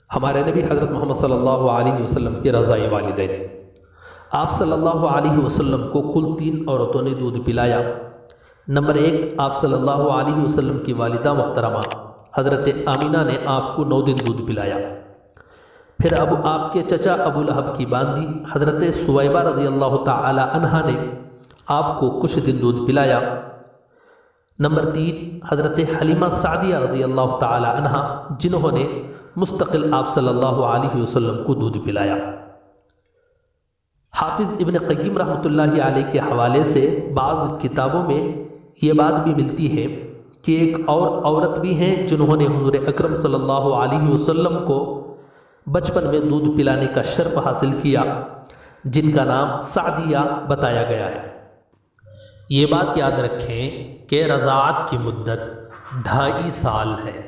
ہمارے نبی حضرت محمد صلی اللہ علیہ وسلم کے رضاعی والدین، آپ صلی اللہ علیہ وسلم کو کل 3 عورتوں نے دودھ پلایا۔ نمبر 1، آپ صلی اللہ علیہ وسلم کی والدہ محترمہ حضرت آمینہ نے آپ کو 9 دن دودھ پلایا۔ پھر اب آپ کے چچا ابو لہب کی باندی حضرت سویبہ رضی اللہ تعالی عنہا نے آپ کو کچھ دن دودھ پلایا۔ نمبر 3، حضرت حلیمہ سعدیہ رضی اللہ تعالی عنہا، جنہوں نے مستقل آپ صلی اللہ علیہ وسلم کو دودھ پلایا۔ حافظ ابن قیم رحمۃ علیہ کے حوالے سے بعض کتابوں میں یہ بات بھی ملتی ہے کہ ایک اور عورت بھی ہیں جنہوں نے حضور اکرم صلی اللہ علیہ وسلم کو بچپن میں دودھ پلانے کا شرف حاصل کیا، جن کا نام سعدیہ بتایا گیا ہے۔ یہ بات یاد رکھیں کہ رضاعت کی مدت 2.5 سال ہے۔